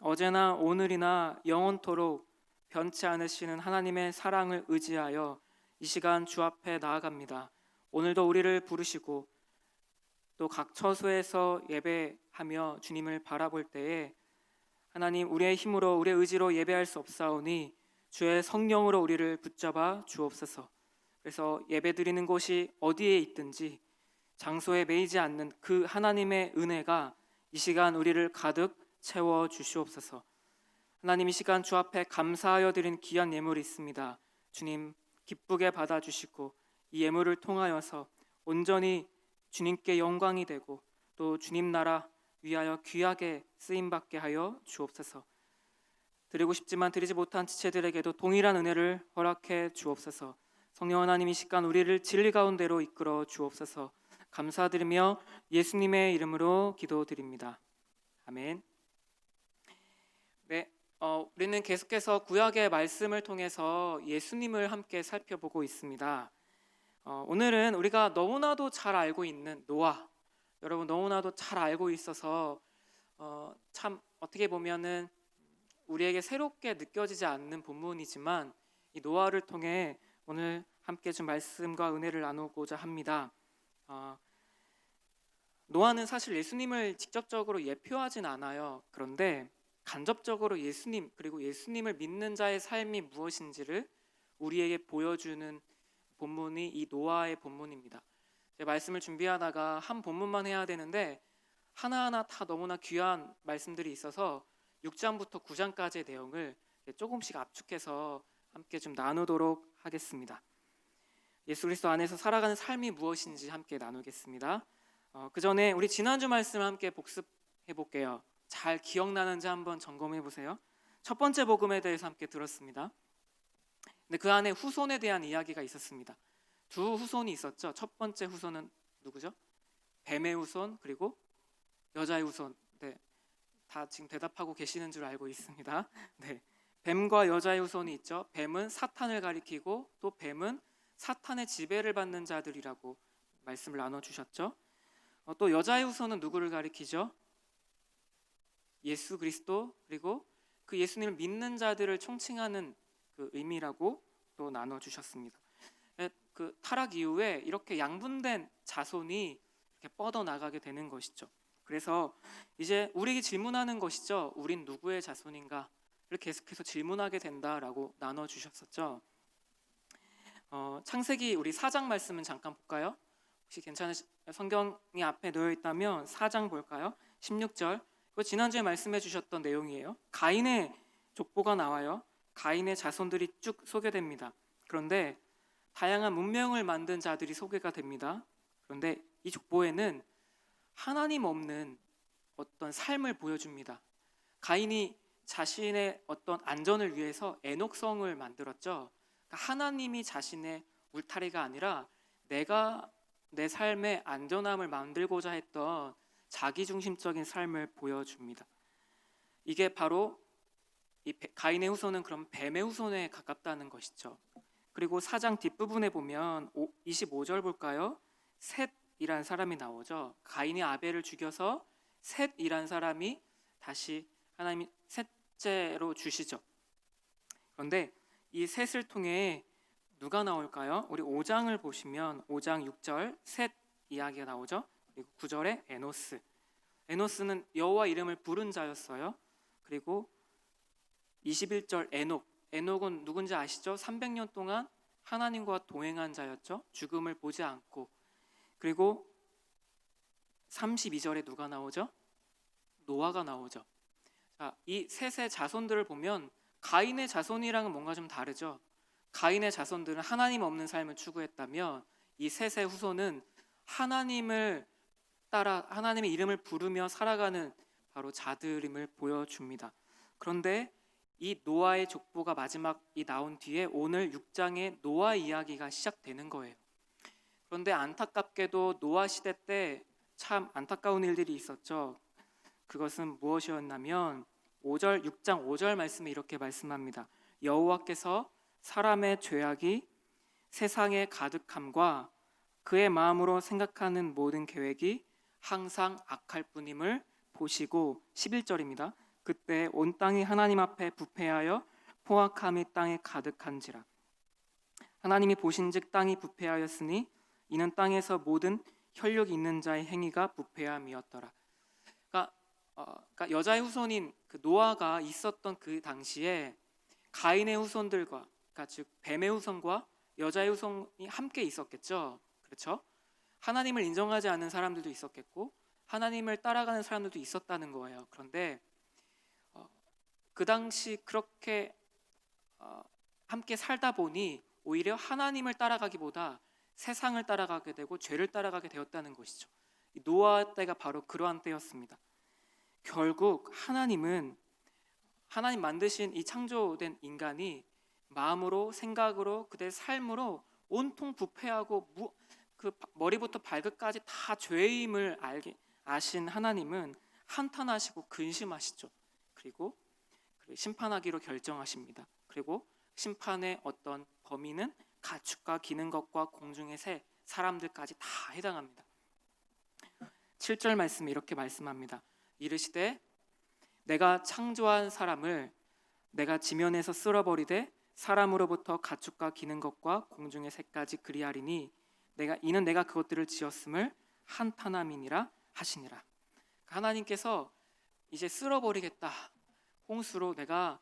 어제나 오늘이나 영원토록 변치 않으시는 하나님의 사랑을 의지하여 이 시간 주 앞에 나아갑니다. 오늘도 우리를 부르시고 또 각 처소에서 예배하며 주님을 바라볼 때에 하나님, 우리의 힘으로 우리의 의지로 예배할 수 없사오니 주의 성령으로 우리를 붙잡아 주옵소서. 그래서 예배드리는 곳이 어디에 있든지 장소에 매이지 않는 그 하나님의 은혜가 이 시간 우리를 가득 채워 주시옵소서. 하나님, 이 시간 주 앞에 감사하여 드린 귀한 예물이 있습니다. 주님, 기쁘게 받아주시고 이 예물을 통하여서 온전히 주님께 영광이 되고 또 주님 나라 위하여 귀하게 쓰임받게 하여 주옵소서. 드리고 싶지만 드리지 못한 지체들에게도 동일한 은혜를 허락해 주옵소서. 성령 하나님, 이 시간 우리를 진리 가운데로 이끌어 주옵소서. 감사드리며 예수님의 이름으로 기도드립니다. 아멘. 네, 우리는 계속해서 구약의 말씀을 통해서 예수님을 함께 살펴보고 있습니다. 오늘은 우리가 너무나도 잘 알고 있는 노아, 여러분 너무나도 잘 알고 있어서 참 어떻게 보면은 우리에게 새롭게 느껴지지 않는 본문이지만 이 노아를 통해 오늘 함께 좀 말씀과 은혜를 나누고자 합니다. 노아는 사실 예수님을 직접적으로 예표하진 않아요. 그런데 간접적으로 예수님, 그리고 예수님을 믿는 자의 삶이 무엇인지를 우리에게 보여주는 본문이 이 노아의 본문입니다. 제 말씀을 준비하다가 한 본문만 해야 되는데 하나하나 다 너무나 귀한 말씀들이 있어서 6장부터 9장까지의 내용을 조금씩 압축해서 함께 좀 나누도록 하겠습니다. 예수 그리스도 안에서 살아가는 삶이 무엇인지 함께 나누겠습니다. 그 전에 우리 지난주 말씀을 함께 복습해 볼게요. 잘 기억나는지 한번 점검해 보세요. 첫 번째 복음에 대해서 함께 들었습니다. 근데 그 안에 후손에 대한 이야기가 있었습니다. 두 후손이 있었죠. 첫 번째 후손은 누구죠? 뱀의 후손, 그리고 여자의 후손. 네, 다 지금 대답하고 계시는 줄 알고 있습니다. 네, 뱀과 여자의 후손이 있죠. 뱀은 사탄을 가리키고 또 뱀은 사탄의 지배를 받는 자들이라고 말씀을 나눠주셨죠. 또 여자의 후손은 누구를 가리키죠? 예수 그리스도, 그리고 그 예수님을 믿는 자들을 총칭하는 그 의미라고 또 나눠주셨습니다. 그 타락 이후에 이렇게 양분된 자손이 이렇게 뻗어나가게 되는 것이죠. 그래서 이제 우리에게 질문하는 것이죠. 우린 누구의 자손인가를 계속해서 질문하게 된다라고 나눠주셨었죠. 창세기 우리 4장 말씀은 잠깐 볼까요? 혹시 괜찮으신 성경이 앞에 놓여 있다면 4장 볼까요? 16절. 이거 지난주에 말씀해 주셨던 내용이에요. 가인의 족보가 나와요. 가인의 자손들이 쭉 소개됩니다. 그런데 다양한 문명을 만든 자들이 소개가 됩니다. 그런데 이 족보에는 하나님 없는 어떤 삶을 보여줍니다. 가인이 자신의 어떤 안전을 위해서 에녹성을 만들었죠. 그러니까 하나님이 자신의 울타리가 아니라 내가 내 삶의 안전함을 만들고자 했던 자기중심적인 삶을 보여줍니다. 이게 바로 이 가인의 후손은 그럼 뱀의 후손에 가깝다는 것이죠. 그리고 4장 뒷부분에 보면 25절 볼까요? 셋이란 사람이 나오죠. 가인이 아벨을 죽여서 셋이란 사람이 다시 하나님이 셋째로 주시죠. 그런데 이 셋을 통해 누가 나올까요? 우리 5장을 보시면 5장 6절 셋 이야기가 나오죠. 그리고 9절에 에노스. 에노스는 여호와 이름을 부른 자였어요. 그리고 21절 에녹. 에녹은 누군지 아시죠? 300년 동안 하나님과 동행한 자였죠. 죽음을 보지 않고. 그리고 32절에 누가 나오죠? 노아가 나오죠. 자, 이 셋의 자손들을 보면 가인의 자손이랑은 뭔가 좀 다르죠. 가인의 자손들은 하나님 없는 삶을 추구했다면 이 셋의 후손은 하나님을 따라 하나님의 이름을 부르며 살아가는 바로 자들임을 보여줍니다. 그런데 이 노아의 족보가 마지막이 나온 뒤에 오늘 6장의 노아 이야기가 시작되는 거예요. 그런데 안타깝게도 노아 시대 때 참 안타까운 일들이 있었죠. 그것은 무엇이었냐면 6장 5절 말씀에 이렇게 말씀합니다. 여호와께서 사람의 죄악이 세상에 가득함과 그의 마음으로 생각하는 모든 계획이 항상 악할 뿐임을 보시고 11절입니다. 그때 온 땅이 하나님 앞에 부패하여 포악함이 땅에 가득한지라. 하나님이 보신즉 땅이 부패하였으니 이는 땅에서 모든 혈육이 있는 자의 행위가 부패함이었더라. 그러니까 여자의 후손인 그 노아가 있었던 그 당시에 가인의 후손들과, 그러니까 즉 뱀의 후손과 여자의 후손이 함께 있었겠죠. 그렇죠? 하나님을 인정하지 않는 사람들도 있었겠고 하나님을 따라가는 사람들도 있었다는 거예요. 그런데 그 당시 그렇게 함께 살다 보니 오히려 하나님을 따라가기보다 세상을 따라가게 되고 죄를 따라가게 되었다는 것이죠. 노아 때가 바로 그러한 때였습니다. 결국 하나님 만드신 이 창조된 인간이 마음으로, 생각으로, 그들의 삶으로 온통 부패하고 그 머리부터 발끝까지 다 죄임을 아신 하나님은 한탄하시고 근심하시죠. 그리고 심판하기로 결정하십니다. 그리고 심판의 어떤 범위는 가축과 기는 것과 공중의 새, 사람들까지 다 해당합니다. 7절 말씀에 이렇게 말씀합니다. 이르시되 내가 창조한 사람을 내가 지면에서 쓸어버리되 사람으로부터 가축과 기는 것과 공중의 새까지 그리하리니 이는 내가 그것들을 지었음을 한탄함이니라 하시니라. 하나님께서 이제 쓸어버리겠다, 홍수로 내가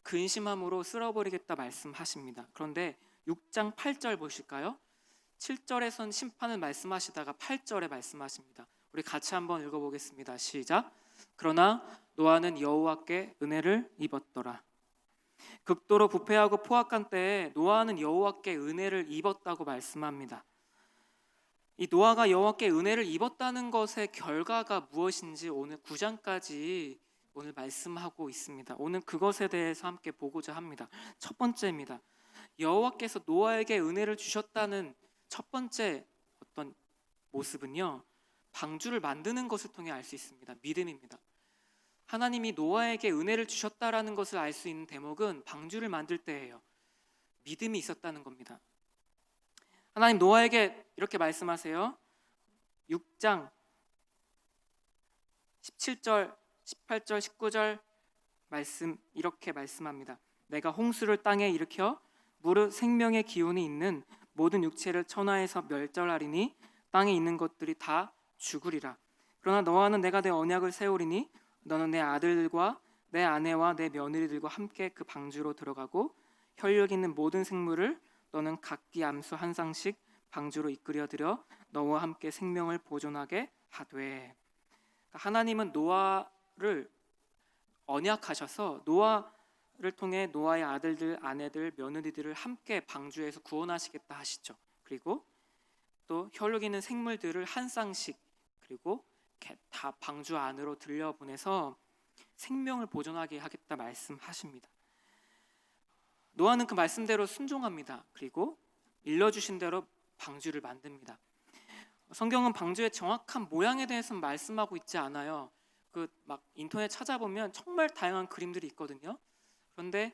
근심함으로 쓸어버리겠다 말씀하십니다. 그런데 6장 8절 보실까요? 7절에선 심판을 말씀하시다가 8절에 말씀하십니다. 우리 같이 한번 읽어보겠습니다. 시작. 그러나 노아는 여호와께 은혜를 입었더라. 극도로 부패하고 포악한 때에 노아는 여호와께 은혜를 입었다고 말씀합니다. 이 노아가 여호와께 은혜를 입었다는 것의 결과가 무엇인지 오늘 9장까지 오늘 말씀하고 있습니다. 오늘 그것에 대해서 함께 보고자 합니다. 첫 번째입니다. 여호와께서 노아에게 은혜를 주셨다는 첫 번째 어떤 모습은요, 방주를 만드는 것을 통해 알 수 있습니다. 믿음입니다. 하나님이 노아에게 은혜를 주셨다라는 것을 알 수 있는 대목은 방주를 만들 때예요. 믿음이 있었다는 겁니다. 하나님 노아에게 이렇게 말씀하세요. 6장 17절, 18절, 19절 말씀 이렇게 말씀합니다. 내가 홍수를 땅에 일으켜 무릇 생명의 기운이 있는 모든 육체를 천하에서 멸절하리니 땅에 있는 것들이 다 죽으리라. 그러나 너와는 내가 내 언약을 세우리니 너는 내 아들들과 내 아내와 내 며느리들과 함께 그 방주로 들어가고 혈육 있는 모든 생물을 너는 각기 암수 한 쌍씩 방주로 이끌어들여 너와 함께 생명을 보존하게 하되. 하나님은 노아를 언약하셔서 노아를 통해 노아의 아들들, 아내들, 며느리들을 함께 방주에서 구원하시겠다 하시죠. 그리고 또 혈육 있는 생물들을 한 쌍씩 그리고 다 방주 안으로 들려보내서 생명을 보존하게 하겠다 말씀하십니다. 노아는 그 말씀대로 순종합니다. 그리고 일러주신 대로 방주를 만듭니다. 성경은 방주의 정확한 모양에 대해서는 말씀하고 있지 않아요. 그 막 인터넷 찾아보면 정말 다양한 그림들이 있거든요. 그런데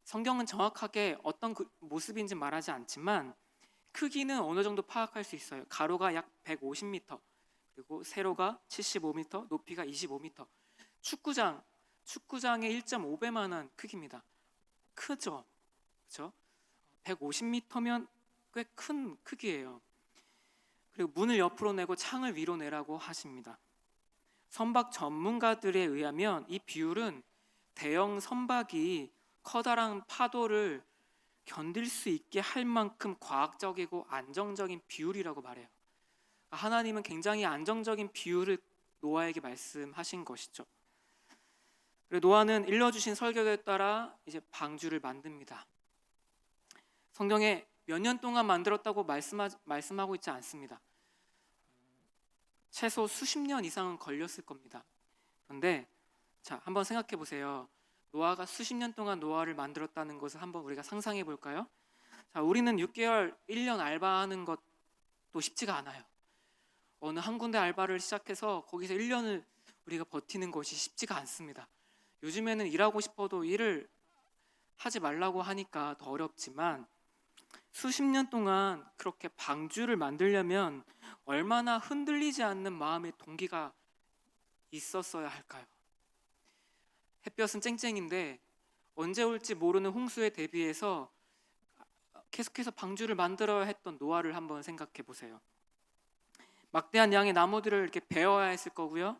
성경은 정확하게 어떤 모습인지 말하지 않지만 크기는 어느 정도 파악할 수 있어요. 가로가 약 150m, 그리고 세로가 75m, 높이가 25m. 축구장의 1.5배만한 크기입니다. 크죠? 그렇죠? 150m면 꽤 큰 크기예요. 그리고 문을 옆으로 내고 창을 위로 내라고 하십니다. 선박 전문가들에 의하면 이 비율은 대형 선박이 커다란 파도를 견딜 수 있게 할 만큼 과학적이고 안정적인 비율이라고 말해요. 하나님은 굉장히 안정적인 비율을 노아에게 말씀하신 것이죠. 그리고 노아는 일러주신 설교에 따라 이제 방주를 만듭니다. 성경에 몇 년 동안 만들었다고 말씀하고 있지 않습니다. 최소 수십 년 이상은 걸렸을 겁니다. 그런데 한번 생각해 보세요. 노아가 수십 년 동안 노아를 만들었다는 것을 한번 우리가 상상해 볼까요? 우리는 6개월, 1년 알바하는 것도 쉽지가 않아요. 어느 한 군데 알바를 시작해서 거기서 1년을 우리가 버티는 것이 쉽지가 않습니다. 요즘에는 일하고 싶어도 일을 하지 말라고 하니까 더 어렵지만 수십 년 동안 그렇게 방주를 만들려면 얼마나 흔들리지 않는 마음의 동기가 있었어야 할까요? 햇볕은 쨍쨍인데 언제 올지 모르는 홍수에 대비해서 계속해서 방주를 만들어야 했던 노아를 한번 생각해 보세요. 막대한 양의 나무들을 이렇게 베어야 했을 거고요.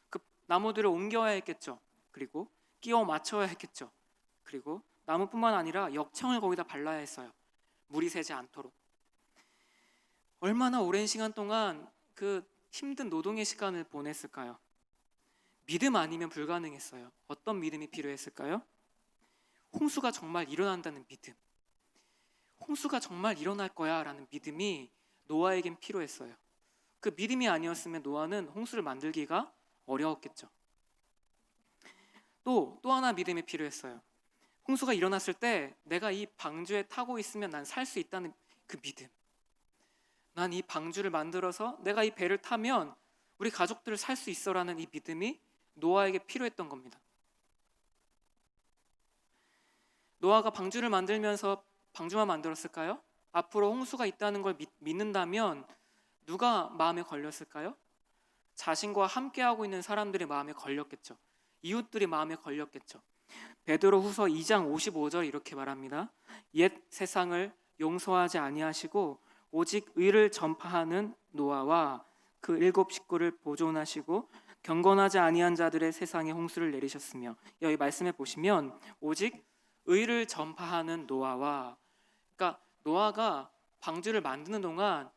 그 나무들을 옮겨야 했겠죠. 그리고 끼워 맞춰야 했겠죠. 그리고 나무뿐만 아니라 역청을 거기다 발라야 했어요. 물이 새지 않도록. 얼마나 오랜 시간 동안 그 힘든 노동의 시간을 보냈을까요? 믿음 아니면 불가능했어요. 어떤 믿음이 필요했을까요? 홍수가 정말 일어난다는 믿음. 홍수가 정말 일어날 거야 라는 믿음이 노아에겐 필요했어요. 그 믿음이 아니었으면 노아는 홍수를 만들기가 어려웠겠죠. 또 하나 믿음이 필요했어요. 홍수가 일어났을 때 내가 이 방주에 타고 있으면 난 살 수 있다는 그 믿음. 난 이 방주를 만들어서 내가 이 배를 타면 우리 가족들을 살 수 있어라는 이 믿음이 노아에게 필요했던 겁니다. 노아가 방주를 만들면서 방주만 만들었을까요? 앞으로 홍수가 있다는 걸 믿는다면 누가 마음에 걸렸을까요? 자신과 함께하고 있는 사람들의 마음에 걸렸겠죠. 이웃들이 마음에 걸렸겠죠. 베드로후서 2장 55절 이렇게 말합니다. 옛 세상을 용서하지 아니하시고 오직 의를 전파하는 노아와 그 7 식구를 보존하시고 경건하지 아니한 자들의 세상에 홍수를 내리셨으며, 여기 말씀해 보시면 오직 의를 전파하는 노아와, 그러니까 노아가 방주를 만드는 동안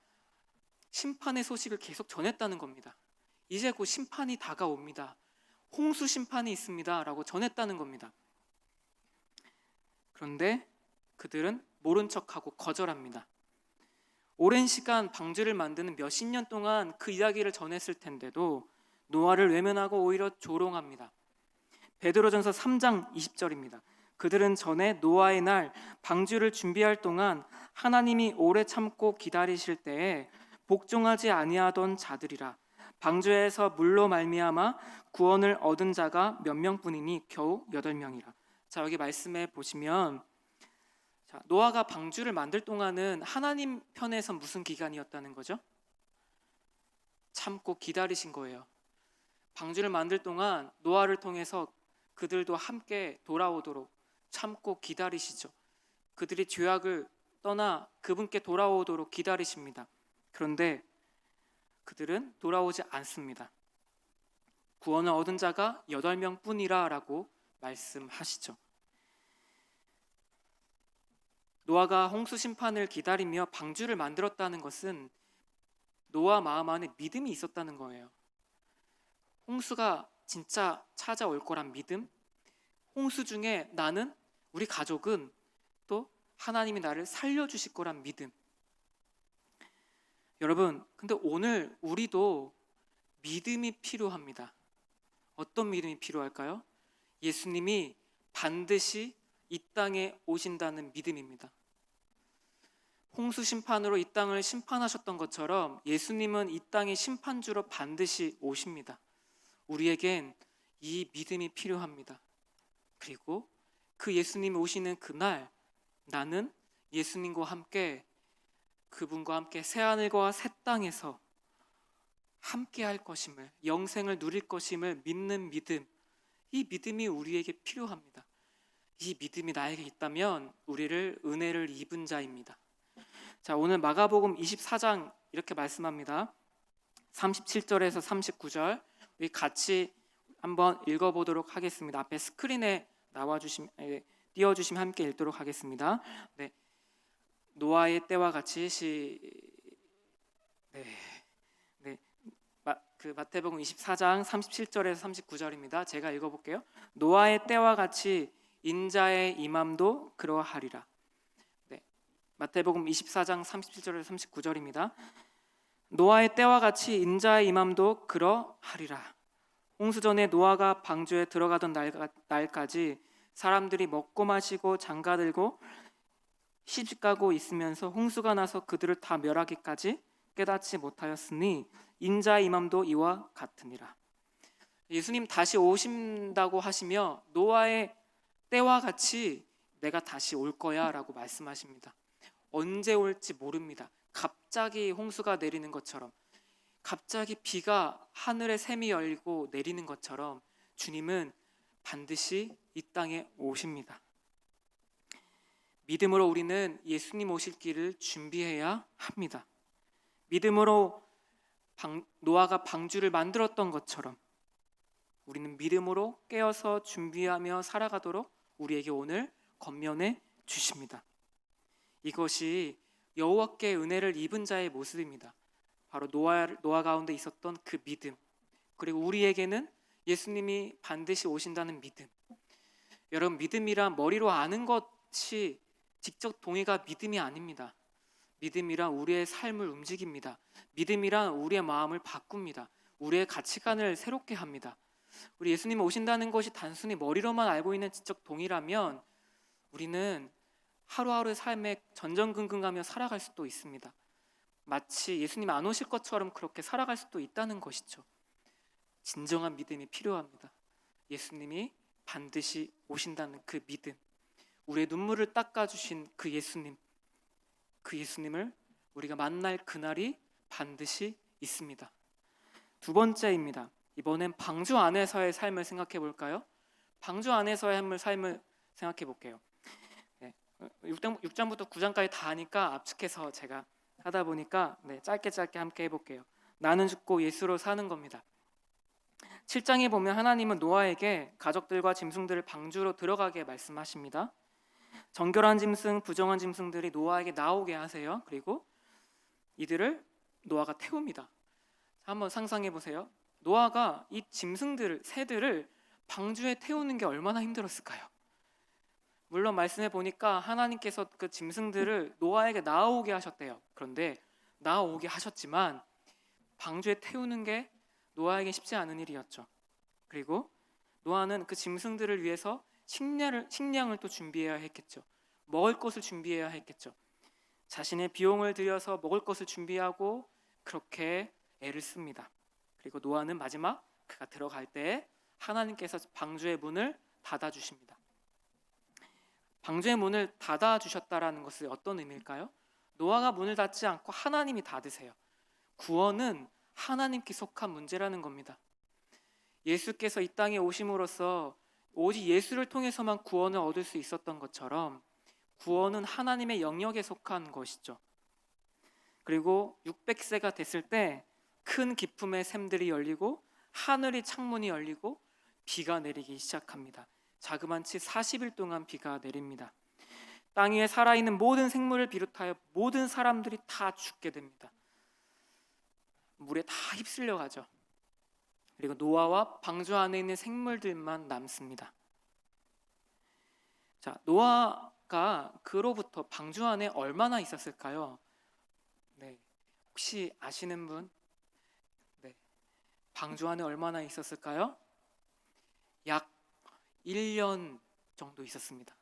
심판의 소식을 계속 전했다는 겁니다. 이제 곧 심판이 다가옵니다. 홍수 심판이 있습니다 라고 전했다는 겁니다. 그런데 그들은 모른 척하고 거절합니다. 오랜 시간 방주를 만드는 몇십 년 동안 그 이야기를 전했을 텐데도 노아를 외면하고 오히려 조롱합니다. 베드로전서 3장 20절입니다. 그들은 전에 노아의 날 방주를 준비할 동안 하나님이 오래 참고 기다리실 때에 복종하지 아니하던 자들이라. 방주에서 물로 말미암아 구원을 얻은 자가 몇 명뿐이니 겨우 8명이라. 자, 여기 말씀해 보시면 노아가 방주를 만들 동안은 하나님 편에서 무슨 기간이었다는 거죠? 참고 기다리신 거예요. 방주를 만들 동안 노아를 통해서 그들도 함께 돌아오도록 참고 기다리시죠. 그들이 죄악을 떠나 그분께 돌아오도록 기다리십니다. 그런데 그들은 돌아오지 않습니다. 구원을 얻은 자가 8명뿐이라 라고 말씀하시죠. 노아가 홍수 심판을 기다리며 방주를 만들었다는 것은 노아 마음 안에 믿음이 있었다는 거예요. 홍수가 진짜 찾아올 거란 믿음, 홍수 중에 나는, 우리 가족은 또 하나님이 나를 살려주실 거란 믿음. 여러분, 근데 오늘 우리도 믿음이 필요합니다. 어떤 믿음이 필요할까요? 예수님이 반드시 이 땅에 오신다는 믿음입니다. 홍수 심판으로 이 땅을 심판하셨던 것처럼 예수님은 이 땅의 심판주로 반드시 오십니다. 우리에겐 이 믿음이 필요합니다. 그리고 그 예수님이 오시는 그날 나는 예수님과 함께, 그분과 함께 새하늘과 새 땅에서 함께 할 것임을, 영생을 누릴 것임을 믿는 믿음, 이 믿음이 우리에게 필요합니다. 이 믿음이 나에게 있다면 우리를 은혜를 입은 자입니다. 자, 오늘 마가복음 24장 이렇게 말씀합니다. 37절에서 39절 우리 같이 한번 읽어보도록 하겠습니다. 앞에 스크린에 띄워주시면 함께 읽도록 하겠습니다. 네, 노아의 때와 같이 마태복음 24장 37절에서 39절입니다. 제가 읽어볼게요. 노아의 때와 같이 인자의 임함도 그러하리라. 네, 마태복음 24장 37절에서 39절입니다. 노아의 때와 같이 인자의 임함도 그러하리라. 홍수 전에 노아가 방주에 들어가던 날까지 사람들이 먹고 마시고 장가들고 시집가고 있으면서 홍수가 나서 그들을 다 멸하기까지 깨닫지 못하였으니 인자의 임함도 이와 같으니라. 예수님 다시 오신다고 하시며 노아의 때와 같이 내가 다시 올 거야 라고 말씀하십니다. 언제 올지 모릅니다. 갑자기 홍수가 내리는 것처럼, 갑자기 비가 하늘에 샘이 열리고 내리는 것처럼 주님은 반드시 이 땅에 오십니다. 믿음으로 우리는 예수님 오실 길을 준비해야 합니다. 믿음으로 노아가 방주를 만들었던 것처럼 우리는 믿음으로 깨어서 준비하며 살아가도록 우리에게 오늘 권면해 주십니다. 이것이 여호와께 은혜를 입은 자의 모습입니다. 바로 노아 가운데 있었던 그 믿음, 그리고 우리에게는 예수님이 반드시 오신다는 믿음. 여러분, 믿음이란 머리로 아는 것이 직접 동의가 믿음이 아닙니다. 믿음이란 우리의 삶을 움직입니다. 믿음이란 우리의 마음을 바꿉니다. 우리의 가치관을 새롭게 합니다. 우리 예수님이 오신다는 것이 단순히 머리로만 알고 있는 지적 동의라면 우리는 하루하루 삶에 전전긍긍하며 살아갈 수도 있습니다. 마치 예수님 안 오실 것처럼 그렇게 살아갈 수도 있다는 것이죠. 진정한 믿음이 필요합니다. 예수님이 반드시 오신다는 그 믿음, 우리의 눈물을 닦아주신 그 예수님을 우리가 만날 그날이 반드시 있습니다. 두 번째입니다. 이번엔 방주 안에서의 삶을 생각해 볼까요? 방주 안에서의 삶을 생각해 볼게요. 6장부터 9장까지 다 하니까 압축해서 제가 하다 보니까 짧게 함께 해볼게요. 나는 죽고 예수로 사는 겁니다. 7장에 보면 하나님은 노아에게 가족들과 짐승들을 방주로 들어가게 말씀하십니다. 정결한 짐승, 부정한 짐승들이 노아에게 나오게 하세요. 그리고 이들을 노아가 태웁니다. 한번 상상해 보세요. 노아가 이 새들을 방주에 태우는 게 얼마나 힘들었을까요? 물론 말씀해 보니까 하나님께서 그 짐승들을 노아에게 나오게 하셨대요. 그런데 나오게 하셨지만 방주에 태우는 게 노아에게 쉽지 않은 일이었죠. 그리고 노아는 그 짐승들을 위해서 식량을 또 준비해야 했겠죠. 먹을 것을 준비해야 했겠죠. 자신의 비용을 들여서 먹을 것을 준비하고 그렇게 애를 씁니다. 그리고 노아는 마지막 그가 들어갈 때 하나님께서 방주의 문을 닫아주십니다. 방주의 문을 닫아주셨다라는 것은 어떤 의미일까요? 노아가 문을 닫지 않고 하나님이 닫으세요. 구원은 하나님께 속한 문제라는 겁니다. 예수께서 이 땅에 오심으로써 오직 예수를 통해서만 구원을 얻을 수 있었던 것처럼 구원은 하나님의 영역에 속한 것이죠. 그리고 600세가 됐을 때 큰 기쁨의 샘들이 열리고 하늘의 창문이 열리고 비가 내리기 시작합니다. 자그만치 40일 동안 비가 내립니다. 땅 위에 살아있는 모든 생물을 비롯하여 모든 사람들이 다 죽게 됩니다. 물에 다 휩쓸려 가죠. 그리고 노아와 방주 안에 있는 생물들만 남습니다. 자, 노아가 그로부터 방주 안에 얼마나 있었을까요? 혹시 아시는 분? 방주 안에 얼마나 있었을까요? 약 1년 정도 있었습니다.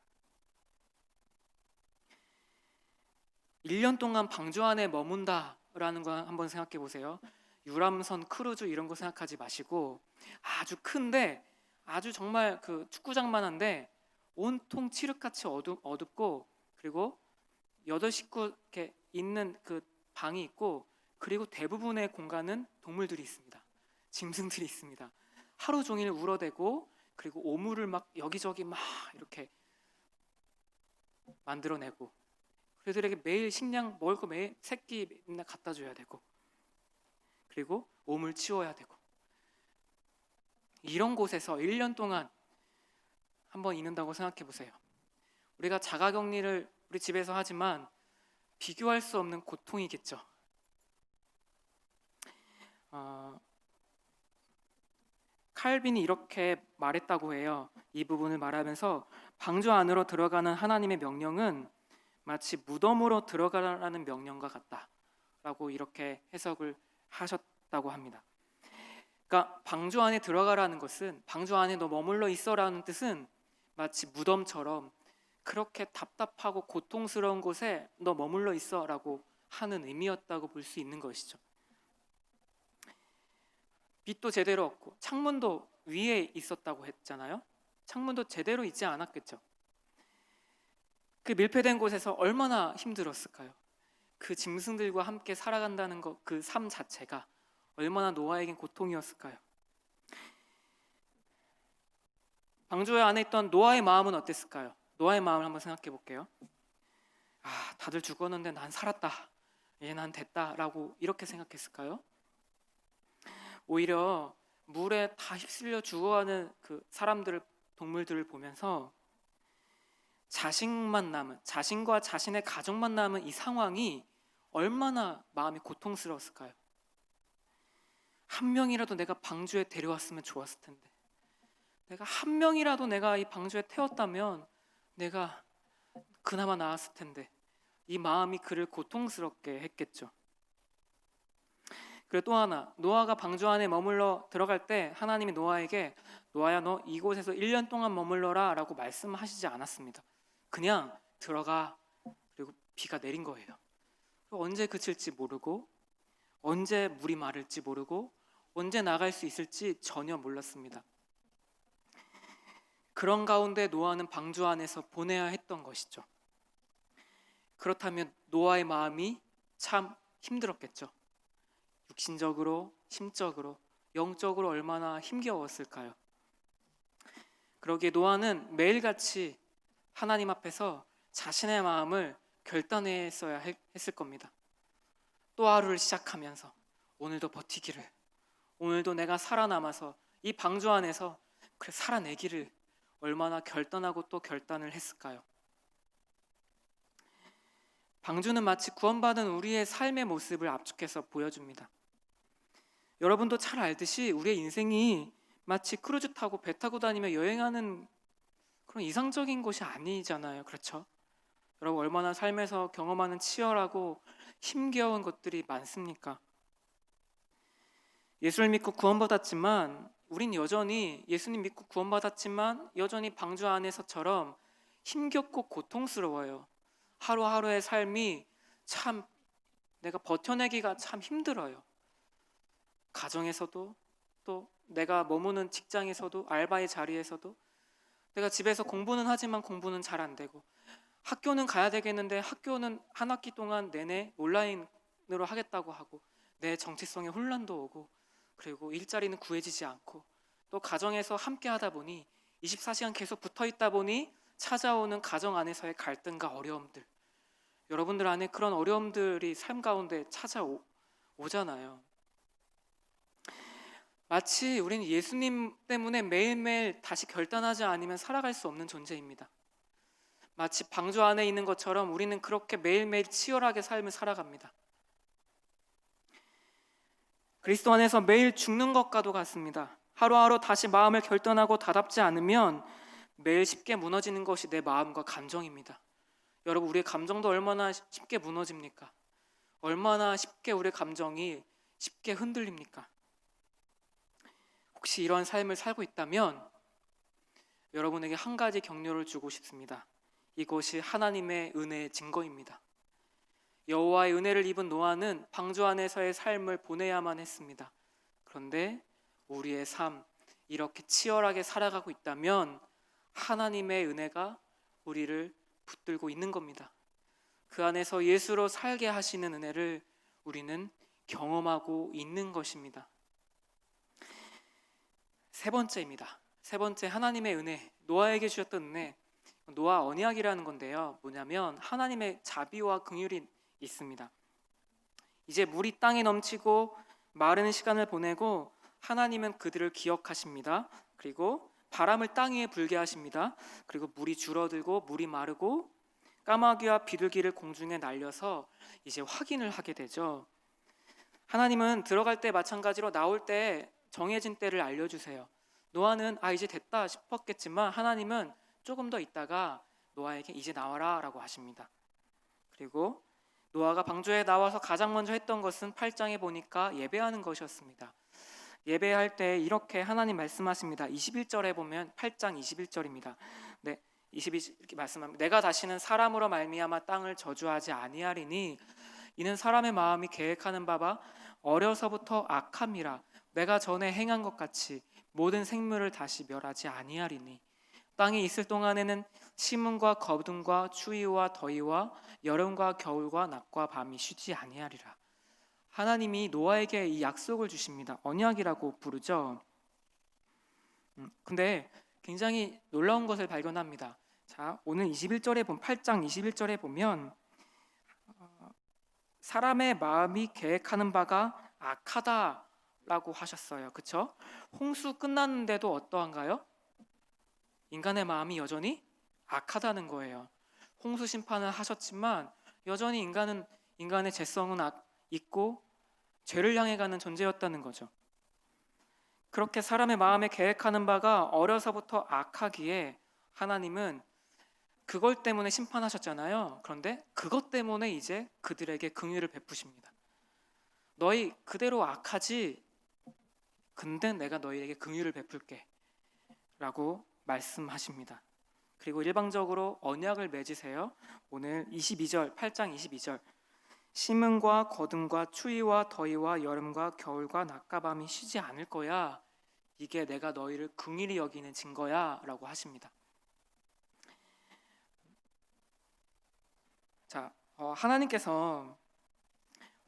1년 동안 방주 안에 머문다라는 거 한번 생각해 보세요. 유람선, 크루즈 이런 거 생각하지 마시고 아주 큰데 아주 정말 그 축구장만한데 온통 칠흑같이 어둡고 그리고 8식구 이렇게 있는 그 방이 있고 그리고 대부분의 공간은 동물들이 있습니다. 짐승들이 있습니다. 하루 종일 울어대고 그리고 오물을 막 여기저기 막 이렇게 만들어내고 그들에게 매일 식량 먹을 거 매일 새끼 맨날 갖다 줘야 되고 그리고 오물 치워야 되고 이런 곳에서 1년 동안 한번 있는다고 생각해 보세요. 우리가 자가격리를 우리 집에서 하지만 비교할 수 없는 고통이겠죠. 칼빈이 이렇게 말했다고 해요. 이 부분을 말하면서 방주 안으로 들어가는 하나님의 명령은 마치 무덤으로 들어가라는 명령과 같다라고 이렇게 해석을 하셨다고 합니다. 그러니까 방주 안에 들어가라는 것은 방주 안에 너 머물러 있어라는 뜻은 마치 무덤처럼 그렇게 답답하고 고통스러운 곳에 너 머물러 있어라고 하는 의미였다고 볼 수 있는 것이죠. 빛도 제대로 없고 창문도 위에 있었다고 했잖아요. 창문도 제대로 있지 않았겠죠. 그 밀폐된 곳에서 얼마나 힘들었을까요? 그 짐승들과 함께 살아간다는 것, 그 삶 자체가 얼마나 노아에겐 고통이었을까요? 방주에 안에 있던 노아의 마음은 어땠을까요? 노아의 마음을 한번 생각해 볼게요. 다들 죽었는데 난 살았다. 이제 난 됐다라고 이렇게 생각했을까요? 오히려 물에 다 휩쓸려 죽어가는 그 사람들을, 동물들을 보면서 자신과 자신의 가족만 남은 이 상황이 얼마나 마음이 고통스러웠을까요? 한 명이라도 내가 방주에 데려왔으면 좋았을 텐데, 내가 한 명이라도 내가 이 방주에 태웠다면 내가 그나마 나았을 텐데, 이 마음이 그를 고통스럽게 했겠죠. 그리고 또 하나, 노아가 방주 안에 머물러 들어갈 때 하나님이 노아에게 노아야 너 이곳에서 1년 동안 머물러라 라고 말씀하시지 않았습니다. 그냥 들어가. 그리고 비가 내린 거예요. 언제 그칠지 모르고, 언제 물이 마를지 모르고, 언제 나갈 수 있을지 전혀 몰랐습니다. 그런 가운데 노아는 방주 안에서 보내야 했던 것이죠. 그렇다면 노아의 마음이 참 힘들었겠죠. 육신적으로, 심적으로, 영적으로 얼마나 힘겨웠을까요? 그러기에 노아는 매일같이 하나님 앞에서 자신의 마음을 결단했어야 했을 겁니다. 또 하루를 시작하면서 오늘도 버티기를, 오늘도 내가 살아남아서 이 방주 안에서 그래 살아내기를 얼마나 결단하고 또 결단을 했을까요? 방주는 마치 구원받은 우리의 삶의 모습을 압축해서 보여줍니다. 여러분도 잘 알듯이 우리의 인생이 마치 크루즈 타고 배 타고 다니며 여행하는 그런 이상적인 것이 아니잖아요. 그렇죠? 여러분 얼마나 삶에서 경험하는 치열하고 힘겨운 것들이 많습니까? 예수를 믿고 구원받았지만 우린 여전히 예수님 믿고 구원받았지만 여전히 방주 안에서처럼 힘겹고 고통스러워요. 하루하루의 삶이 참 내가 버텨내기가 참 힘들어요. 가정에서도, 또 내가 머무는 직장에서도, 알바의 자리에서도, 내가 집에서 공부는 하지만 공부는 잘 안 되고, 학교는 가야 되겠는데 학교는 한 학기 동안 내내 온라인으로 하겠다고 하고, 내 정체성에 혼란도 오고, 그리고 일자리는 구해지지 않고, 또 가정에서 함께 하다 보니 24시간 계속 붙어 있다 보니 찾아오는 가정 안에서의 갈등과 어려움들, 여러분들 안에 그런 어려움들이 삶 가운데 찾아오잖아요. 마치 우리는 예수님 때문에 매일매일 다시 결단하지 않으면 살아갈 수 없는 존재입니다. 마치 방주 안에 있는 것처럼 우리는 그렇게 매일매일 치열하게 삶을 살아갑니다. 그리스도 안에서 매일 죽는 것과도 같습니다. 하루하루 다시 마음을 결단하고 다답지 않으면 매일 쉽게 무너지는 것이 내 마음과 감정입니다. 여러분 우리의 감정도 얼마나 쉽게 무너집니까? 얼마나 쉽게 우리의 감정이 쉽게 흔들립니까? 혹시 이런 삶을 살고 있다면 여러분에게 한 가지 격려를 주고 싶습니다. 이것이 하나님의 은혜의 증거입니다. 여호와의 은혜를 입은 노아는 방주 안에서의 삶을 보내야만 했습니다. 그런데 우리의 삶 이렇게 치열하게 살아가고 있다면 하나님의 은혜가 우리를 붙들고 있는 겁니다. 그 안에서 예수로 살게 하시는 은혜를 우리는 경험하고 있는 것입니다. 세 번째입니다. 세 번째 하나님의 은혜, 노아에게 주셨던 은혜, 노아 언약이라는 건데요. 뭐냐면 하나님의 자비와 긍휼이 있습니다. 이제 물이 땅에 넘치고 마르는 시간을 보내고 하나님은 그들을 기억하십니다. 그리고 바람을 땅 위에 불게 하십니다. 그리고 물이 줄어들고 물이 마르고 까마귀와 비둘기를 공중에 날려서 이제 확인을 하게 되죠. 하나님은 들어갈 때 마찬가지로 나올 때 정해진 때를 알려주세요. 노아는 이제 됐다 싶었겠지만 하나님은 조금 더 있다가 노아에게 이제 나와라 라고 하십니다. 그리고 노아가 방주에 나와서 가장 먼저 했던 것은 8장에 보니까 예배하는 것이었습니다. 예배할 때 이렇게 하나님 말씀하십니다. 21절에 보면 8장 21절입니다. 네, 22절 이렇게 말씀합니다. 내가 다시는 사람으로 말미암아 땅을 저주하지 아니하리니 이는 사람의 마음이 계획하는 바가 어려서부터 악함이라 내가 전에 행한 것 같이 모든 생물을 다시 멸하지 아니하리니 땅에 있을 동안에는 심음과 거둠과 추위와 더위와 여름과 겨울과 낮과 밤이 쉬지 아니하리라. 하나님이 노아에게 이 약속을 주십니다. 언약이라고 부르죠. 근데 굉장히 놀라운 것을 발견합니다. 자, 오늘 8장 21절에 보면 사람의 마음이 계획하는 바가 악하다라고 하셨어요. 그렇죠? 홍수 끝났는데도 어떠한가요? 인간의 마음이 여전히 악하다는 거예요. 홍수 심판을 하셨지만 여전히 인간의 죄성은 있고 죄를 향해 가는 존재였다는 거죠. 그렇게 사람의 마음에 계획하는 바가 어려서부터 악하기에 하나님은 그걸 때문에 심판하셨잖아요. 그런데 그것 때문에 이제 그들에게 긍휼을 베푸십니다. 너희 그대로 악하지, 근데 내가 너희에게 긍휼을 베풀게 라고 말씀하십니다. 그리고 일방적으로 언약을 맺으세요. 오늘 8장 22절 심음과 거둠과 추위와 더위와 여름과 겨울과 낮과 밤이 쉬지 않을 거야. 이게 내가 너희를 긍휼히 여기는 증거야 라고 하십니다. 자, 하나님께서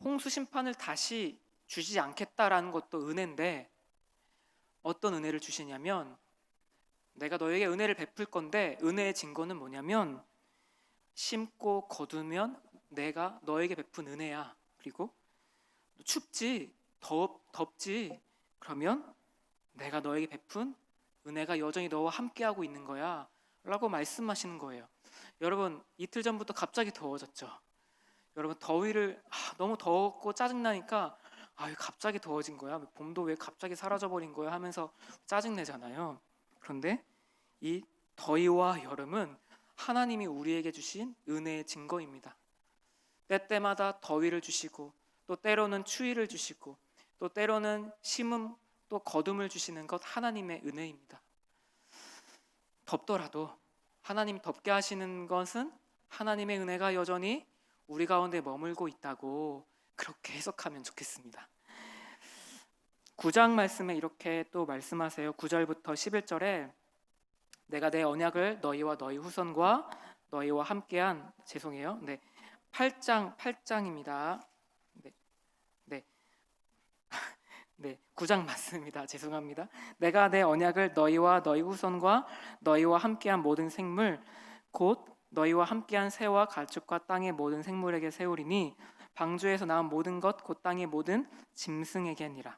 홍수 심판을 다시 주지 않겠다라는 것도 은혜인데 어떤 은혜를 주시냐면 내가 너에게 은혜를 베풀 건데 은혜의 증거는 뭐냐면 심고 거두면 내가 너에게 베푼 은혜야. 그리고 춥지 덥지 그러면 내가 너에게 베푼 은혜가 여전히 너와 함께하고 있는 거야 라고 말씀하시는 거예요. 여러분 이틀 전부터 갑자기 더워졌죠. 여러분 더위를 너무 더웠고 짜증나니까 왜 갑자기 더워진 거야? 봄도 왜 갑자기 사라져버린 거야? 하면서 짜증내잖아요. 그런데 이 더위와 여름은 하나님이 우리에게 주신 은혜의 증거입니다. 때때마다 더위를 주시고 또 때로는 추위를 주시고 또 때로는 심음 또 거둠을 주시는 것 하나님의 은혜입니다. 덥더라도 하나님 덥게 하시는 것은 하나님의 은혜가 여전히 우리 가운데 머물고 있다고 그렇게 해석하면 좋겠습니다. 9장 말씀에 이렇게 또 말씀하세요. 9절부터 11절에 내가 내 언약을 너희와 너희 후손과 너희와 함께한 8장입니다. 네, 9장 맞습니다. 죄송합니다. 내가 내 언약을 너희와 너희 후손과 너희와 함께한 모든 생물 곧 너희와 함께한 새와 가축과 땅의 모든 생물에게 세우리니 방주에서 나온 모든 것 곧 땅의 모든 짐승에게니라.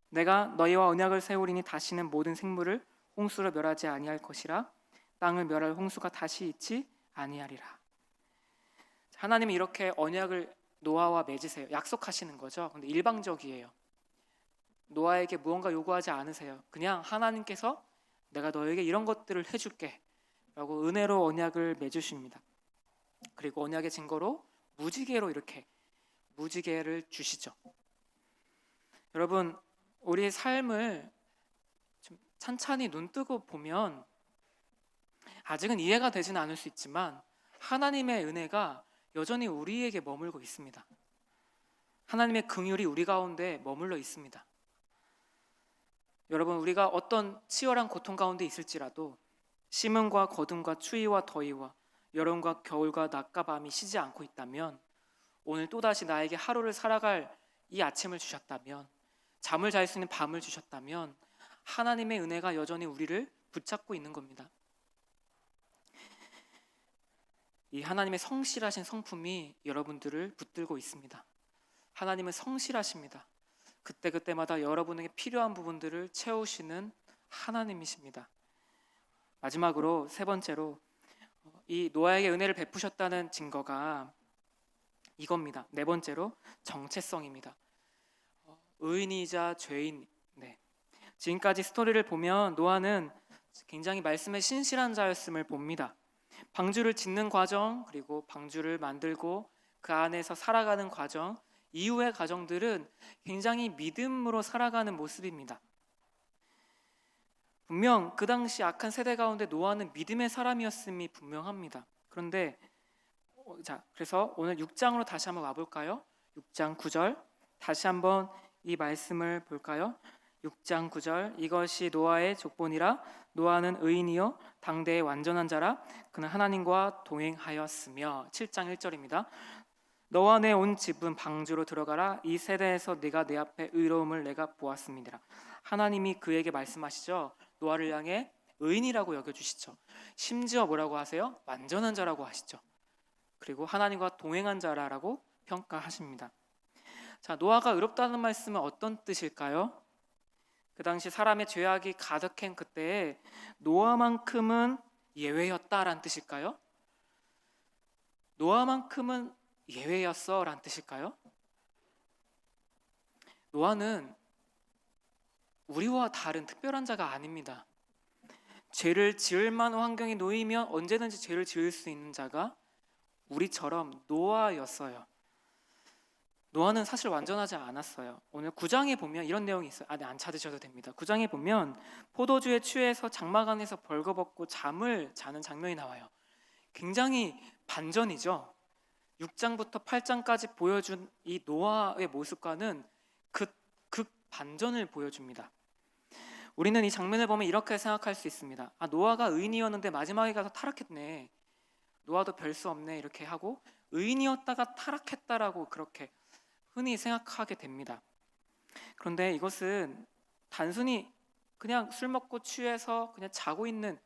내가 너희와 언약을 세우리니 다시는 모든 생물을 홍수로 멸하지 아니할 것이라. 땅을 멸할 홍수가 다시 있지 아니하리라. 하나님이 이렇게 언약을 노아와 맺으세요. 약속하시는 거죠. 근데 일방적이에요. 노아에게 무언가 요구하지 않으세요. 그냥 하나님께서 내가 너에게 이런 것들을 해줄게 라고 은혜로 언약을 맺으십니다. 그리고 언약의 증거로 무지개를 주시죠. 여러분 우리의 삶을 좀 찬찬히 눈뜨고 보면 아직은 이해가 되지는 않을 수 있지만 하나님의 은혜가 여전히 우리에게 머물고 있습니다. 하나님의 긍휼이 우리 가운데 머물러 있습니다. 여러분 우리가 어떤 치열한 고통 가운데 있을지라도 심음과 거둠과 추위와 더위와 여름과 겨울과 낮과 밤이 쉬지 않고 있다면 오늘 또다시 나에게 하루를 살아갈 이 아침을 주셨다면 잠을 잘 수 있는 밤을 주셨다면 하나님의 은혜가 여전히 우리를 붙잡고 있는 겁니다. 이 하나님의 성실하신 성품이 여러분들을 붙들고 있습니다. 하나님은 성실하십니다. 그때그때마다 여러분에게 필요한 부분들을 채우시는 하나님이십니다. 마지막으로 세 번째로 이 노아에게 은혜를 베푸셨다는 증거가 이겁니다. 네 번째로 정체성입니다. 의인이자 죄인. 지금까지 스토리를 보면 노아는 굉장히 말씀에 신실한 자였음을 봅니다. 방주를 짓는 과정 그리고 방주를 만들고 그 안에서 살아가는 과정 이후의 과정들은 굉장히 믿음으로 살아가는 모습입니다. 분명 그 당시 악한 세대 가운데 노아는 믿음의 사람이었음이 분명합니다. 그런데 그래서 오늘 6장으로 다시 한번 와볼까요? 6장 9절 다시 한번 이 말씀을 볼까요? 6장 9절 이것이 노아의 족본이라 노아는 의인이요 당대의 완전한 자라 그는 하나님과 동행하였으며 7장 1절입니다. 너와 내 온 집은 방주로 들어가라 이 세대에서 네가 내 앞에 의로움을 내가 보았음이니라. 하나님이 그에게 말씀하시죠. 노아를 향해 의인이라고 여겨주시죠. 심지어 뭐라고 하세요? 완전한 자라고 하시죠. 그리고 하나님과 동행한 자라고 평가하십니다. 자, 노아가 의롭다는 말씀은 어떤 뜻일까요? 그 당시 사람의 죄악이 가득한 그때에 노아만큼은 예외였다라는 뜻일까요? 노아만큼은 예외였어라는 뜻일까요? 노아는 우리와 다른 특별한 자가 아닙니다. 죄를 지을 만한 환경에 놓이면 언제든지 죄를 지을 수 있는 자가 우리처럼 노아였어요. 노아는 사실 완전하지 않았어요. 오늘 9장에 보면 이런 내용이 있어요. 네, 안 찾으셔도 됩니다. 9장에 보면 포도주에 취해서 장막 안에서 벌거벗고 잠을 자는 장면이 나와요. 굉장히 반전이죠. 6장부터 8장까지 보여준 이 노아의 모습과는 극 반전을 보여줍니다. 우리는 이 장면을 보면 이렇게 생각할 수 있습니다. 노아가 의인이었는데 마지막에 가서 타락했네. 노아도 별 수 없네 이렇게 하고 의인이었다가 타락했다라고 그렇게 흔히 생각하게 됩니다. 그런데 이것은 단순히 그냥 술 먹고 취해서 그냥 자고 있는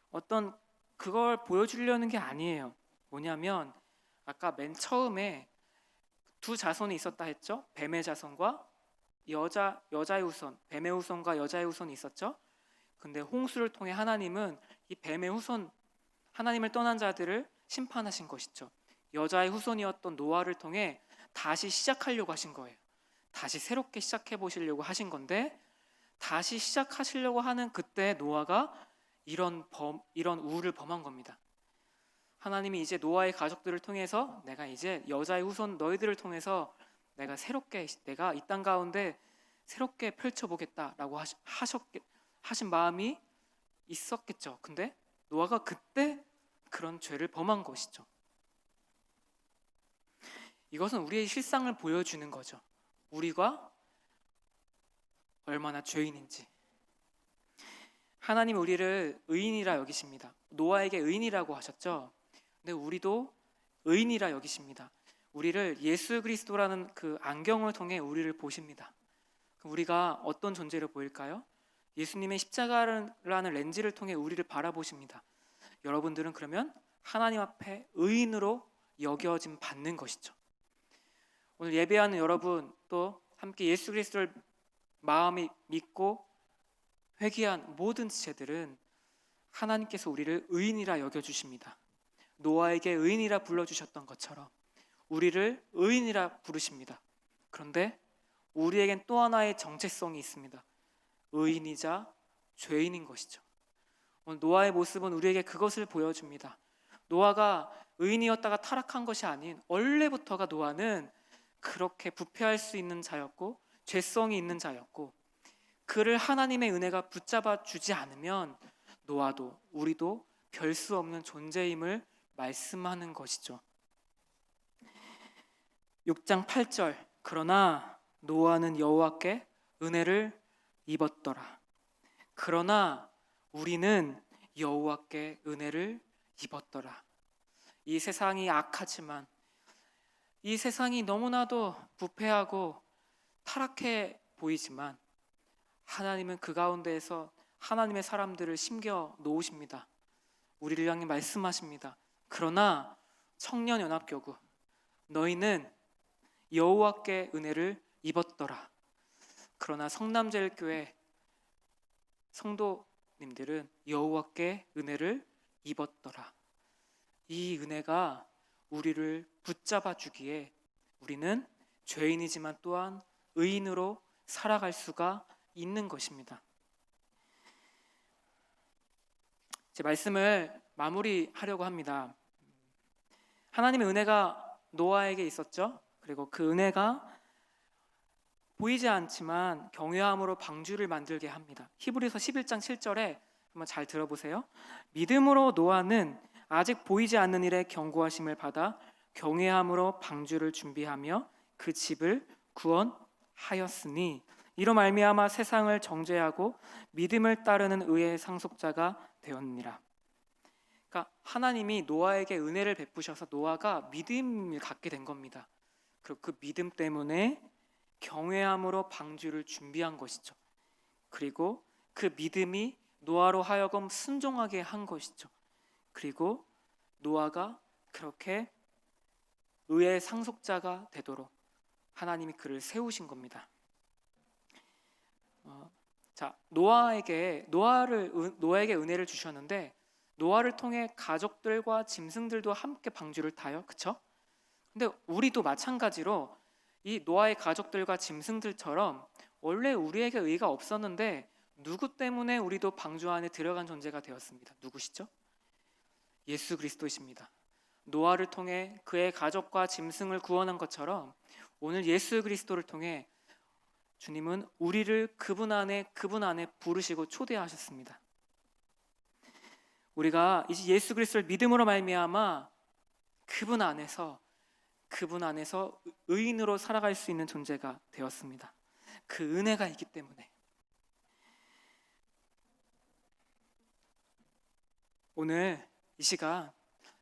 어떤 그걸 보여주려는 게 아니에요. 뭐냐면 아까 맨 처음에 두 자손이 있었다 했죠. 뱀의 자손과 여자의 후손, 뱀의 후손과 여자의 후손이 있었죠. 근데 홍수를 통해 하나님은 이 뱀의 후손, 하나님을 떠난 자들을 심판하신 것이죠. 여자의 후손이었던 노아를 통해 다시 시작하려고 하신 거예요. 다시 새롭게 시작해 보시려고 하신 건데 다시 시작하시려고 하는 그때 노아가 이런 우를 범한 겁니다. 하나님이 이제 노아의 가족들을 통해서 내가 이제 여자의 후손 너희들을 통해서 내가 이 땅 가운데 새롭게 펼쳐보겠다라고 하신 마음이 있었겠죠. 근데 노아가 그때 그런 죄를 범한 것이죠. 이것은 우리의 실상을 보여주는 거죠. 우리가 얼마나 죄인인지. 하나님 우리를 의인이라 여기십니다. 노아에게 의인이라고 하셨죠. 근데 우리도 의인이라 여기십니다. 우리를 예수 그리스도라는 그 안경을 통해 우리를 보십니다. 우리가 어떤 존재로 보일까요? 예수님의 십자가라는 렌즈를 통해 우리를 바라보십니다. 여러분들은 그러면 하나님 앞에 의인으로 여겨짐 받는 것이죠. 오늘 예배하는 여러분 또 함께 예수 그리스도를 마음에 믿고 회개한 모든 지체들은 하나님께서 우리를 의인이라 여겨주십니다. 노아에게 의인이라 불러주셨던 것처럼 우리를 의인이라 부르십니다. 그런데 우리에겐 또 하나의 정체성이 있습니다. 의인이자 죄인인 것이죠. 오늘 노아의 모습은 우리에게 그것을 보여줍니다. 노아가 의인이었다가 타락한 것이 아닌 원래부터가 노아는 그렇게 부패할 수 있는 자였고 죄성이 있는 자였고 그를 하나님의 은혜가 붙잡아 주지 않으면 노아도 우리도 별 수 없는 존재임을 말씀하는 것이죠. 6장 8절 그러나 노아는 여호와께 은혜를 입었더라. 그러나 우리는 여호와께 은혜를 입었더라. 이 세상이 악하지만 이 세상이 너무나도 부패하고 타락해 보이지만 하나님은 그 가운데에서 하나님의 사람들을 심겨 놓으십니다. 우리를 향해 말씀하십니다. 그러나 청년연합교구 너희는 여호와께 은혜를 입었더라. 그러나 성남제일교회 성도님들은 여호와께 은혜를 입었더라. 이 은혜가 우리를 붙잡아 주기에 우리는 죄인이지만 또한 의인으로 살아갈 수가 있는 것입니다. 제 말씀을 마무리하려고 합니다. 하나님의 은혜가 노아에게 있었죠. 그리고 그 은혜가 보이지 않지만 경외함으로 방주를 만들게 합니다. 히브리서 11장 7절에 한번 잘 들어보세요. 믿음으로 노아는 아직 보이지 않는 일에 경고하심을 받아 경외함으로 방주를 준비하며 그 집을 구원하였으니 이로 말미암아 세상을 정죄하고 믿음을 따르는 의의 상속자가 되었느니라. 그러니까 하나님이 노아에게 은혜를 베푸셔서 노아가 믿음을 갖게 된 겁니다. 그리고 그 믿음 때문에 경외함으로 방주를 준비한 것이죠. 그리고 그 믿음이 노아로 하여금 순종하게 한 것이죠. 그리고 노아가 그렇게 의의 상속자가 되도록 하나님이 그를 세우신 겁니다. 노아에게 은혜를 주셨는데 노아를 통해 가족들과 짐승들도 함께 방주를 타요. 그렇죠? 근데 우리도 마찬가지로 이 노아의 가족들과 짐승들처럼 원래 우리에게 의가 없었는데 누구 때문에 우리도 방주 안에 들어간 존재가 되었습니다. 누구시죠? 예수 그리스도이십니다. 노아를 통해 그의 가족과 짐승을 구원한 것처럼 오늘 예수 그리스도를 통해 주님은 우리를 그분 안에 부르시고 초대하셨습니다. 우리가 이제 예수 그리스도를 믿음으로 말미암아 그분 안에서 의인으로 살아갈 수 있는 존재가 되었습니다. 그 은혜가 있기 때문에. 오늘 이 시간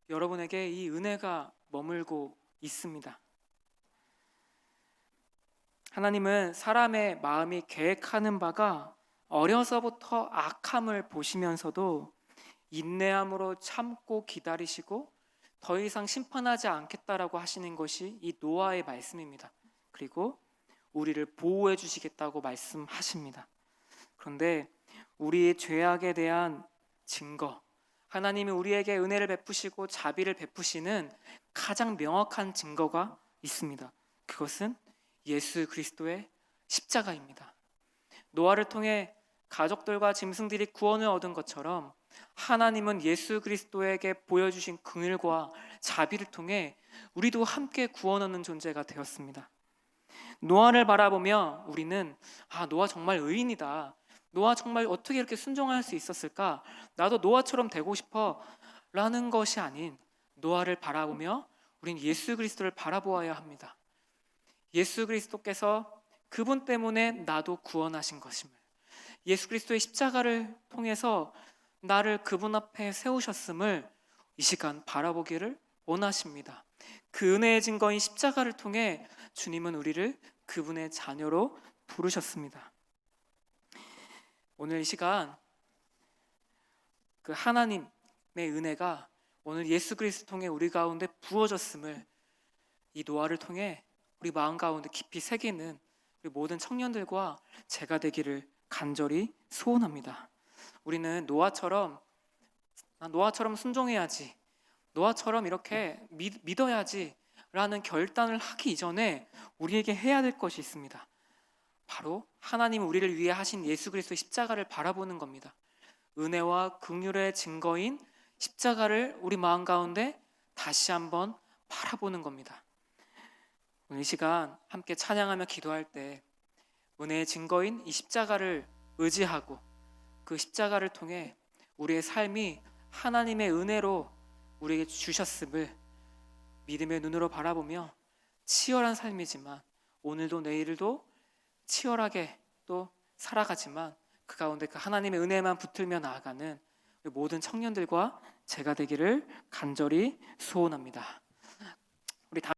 여러분에게 이 은혜가 머물고 있습니다. 하나님은 사람의 마음이 계획하는 바가 어려서부터 악함을 보시면서도 인내함으로 참고 기다리시고 더 이상 심판하지 않겠다라고 하시는 것이 이 노아의 말씀입니다. 그리고 우리를 보호해 주시겠다고 말씀하십니다. 그런데 우리의 죄악에 대한 증거, 하나님이 우리에게 은혜를 베푸시고 자비를 베푸시는 가장 명확한 증거가 있습니다. 그것은 예수 그리스도의 십자가입니다. 노아를 통해 가족들과 짐승들이 구원을 얻은 것처럼 하나님은 예수 그리스도에게 보여주신 긍휼과 자비를 통해 우리도 함께 구원 얻는 존재가 되었습니다. 노아를 바라보며 우리는 노아 정말 의인이다. 노아 정말 어떻게 이렇게 순종할 수 있었을까? 나도 노아처럼 되고 싶어 라는 것이 아닌 노아를 바라보며 우린 예수 그리스도를 바라보아야 합니다. 예수 그리스도께서 그분 때문에 나도 구원하신 것임을, 예수 그리스도의 십자가를 통해서 나를 그분 앞에 세우셨음을 이 시간 바라보기를 원하십니다. 그 은혜의 증거인 십자가를 통해 주님은 우리를 그분의 자녀로 부르셨습니다. 오늘 이 시간 그 하나님의 은혜가 오늘 예수 그리스도 통해 우리 가운데 부어졌음을 이 노아를 통해 우리 마음 가운데 깊이 새기는 우리 모든 청년들과 제가 되기를 간절히 소원합니다. 우리는 노아처럼 순종해야지, 노아처럼 이렇게 믿어야지 라는 결단을 하기 이전에 우리에게 해야 될 것이 있습니다. 바로 하나님이 우리를 위해 하신 예수 그리스도의 십자가를 바라보는 겁니다. 은혜와 긍휼의 증거인 십자가를 우리 마음 가운데 다시 한번 바라보는 겁니다. 오늘 이 시간 함께 찬양하며 기도할 때 은혜의 증거인 이 십자가를 의지하고 그 십자가를 통해 우리의 삶이 하나님의 은혜로 우리에게 주셨음을 믿음의 눈으로 바라보며 치열한 삶이지만 오늘도 내일도 치열하게 또 살아가지만 그 가운데 그 하나님의 은혜만 붙들며 나아가는 모든 청년들과 제가 되기를 간절히 소원합니다.